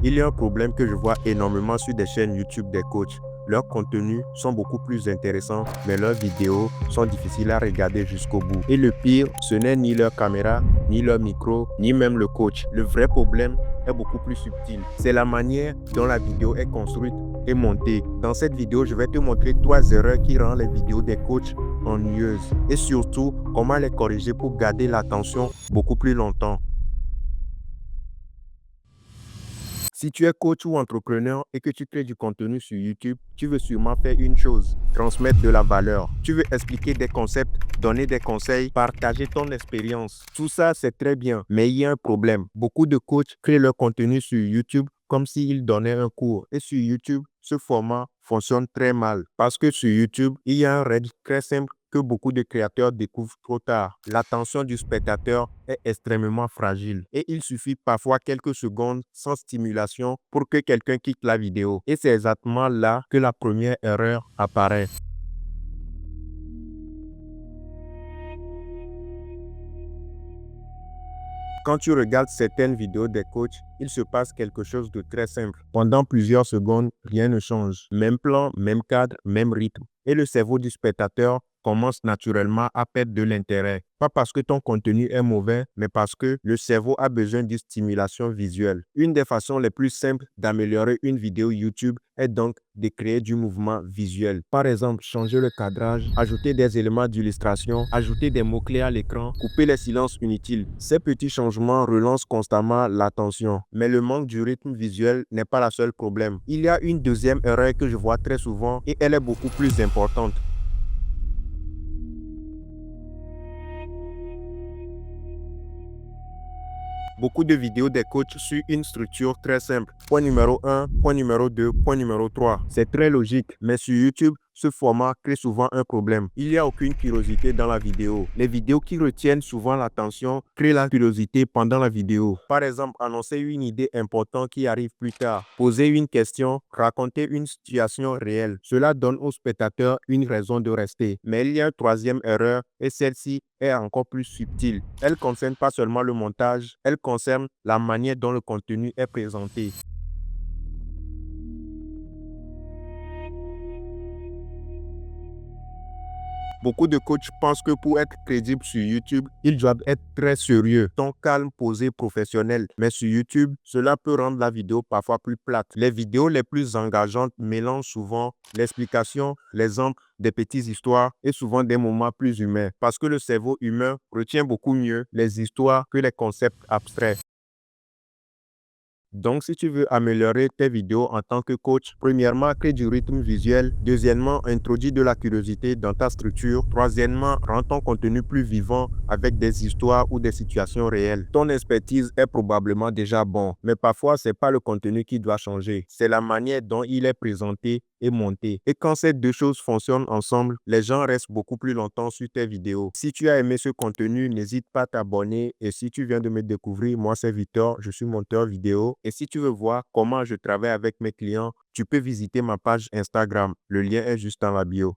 Il y a un problème que je vois énormément sur des chaînes YouTube des coachs. Leurs contenus sont beaucoup plus intéressants, mais leurs vidéos sont difficiles à regarder jusqu'au bout. Et le pire, ce n'est ni leur caméra, ni leur micro, ni même le coach. Le vrai problème est beaucoup plus subtil. C'est la manière dont la vidéo est construite et montée. Dans cette vidéo, je vais te montrer 3 erreurs qui rendent les vidéos des coachs ennuyeuses et surtout comment les corriger pour garder l'attention beaucoup plus longtemps. Si tu es coach ou entrepreneur et que tu crées du contenu sur YouTube, tu veux sûrement faire une chose, transmettre de la valeur. Tu veux expliquer des concepts, donner des conseils, partager ton expérience. Tout ça, c'est très bien, mais il y a un problème. Beaucoup de coachs créent leur contenu sur YouTube comme s'ils donnaient un cours. Et sur YouTube, ce format fonctionne très mal parce que sur YouTube, il y a un règle très simple que beaucoup de créateurs découvrent trop tard. L'attention du spectateur est extrêmement fragile et il suffit parfois quelques secondes sans stimulation pour que quelqu'un quitte la vidéo. Et c'est exactement là que la première erreur apparaît. Quand tu regardes certaines vidéos des coachs, il se passe quelque chose de très simple. Pendant plusieurs secondes, rien ne change. Même plan, même cadre, même rythme. Et le cerveau du spectateur commence naturellement à perdre de l'intérêt. Pas parce que ton contenu est mauvais, mais parce que le cerveau a besoin d'une stimulation visuelle. Une des façons les plus simples d'améliorer une vidéo YouTube est donc de créer du mouvement visuel. Par exemple, changer le cadrage, ajouter des éléments d'illustration, ajouter des mots-clés à l'écran, couper les silences inutiles. Ces petits changements relancent constamment l'attention. Mais le manque du rythme visuel n'est pas le seul problème. Il y a une deuxième erreur que je vois très souvent et elle est beaucoup plus importante. Beaucoup de vidéos des coachs suivent une structure très simple. Point numéro 1, point numéro 2, point numéro 3. C'est très logique, mais sur YouTube, ce format crée souvent un problème. Il n'y a aucune curiosité dans la vidéo. Les vidéos qui retiennent souvent l'attention créent la curiosité pendant la vidéo. Par exemple, annoncer une idée importante qui arrive plus tard, poser une question, raconter une situation réelle. Cela donne au spectateur une raison de rester. Mais il y a une troisième erreur et celle-ci est encore plus subtile. Elle ne concerne pas seulement le montage, elle concerne la manière dont le contenu est présenté. Beaucoup de coachs pensent que pour être crédible sur YouTube, ils doivent être très sérieux, ton calme, posé, professionnel. Mais sur YouTube, cela peut rendre la vidéo parfois plus plate. Les vidéos les plus engageantes mélangent souvent l'explication, l'exemple, des petites histoires et souvent des moments plus humains. Parce que le cerveau humain retient beaucoup mieux les histoires que les concepts abstraits. Donc, si tu veux améliorer tes vidéos en tant que coach, premièrement, crée du rythme visuel. Deuxièmement, introduis de la curiosité dans ta structure. Troisièmement, rends ton contenu plus vivant avec des histoires ou des situations réelles. Ton expertise est probablement déjà bon, mais parfois, ce n'est pas le contenu qui doit changer. C'est la manière dont il est présenté et monté. Et quand ces deux choses fonctionnent ensemble, les gens restent beaucoup plus longtemps sur tes vidéos. Si tu as aimé ce contenu, n'hésite pas à t'abonner. Et si tu viens de me découvrir, moi c'est Victor, je suis monteur vidéo. Et si tu veux voir comment je travaille avec mes clients, tu peux visiter ma page Instagram. Le lien est juste dans la bio.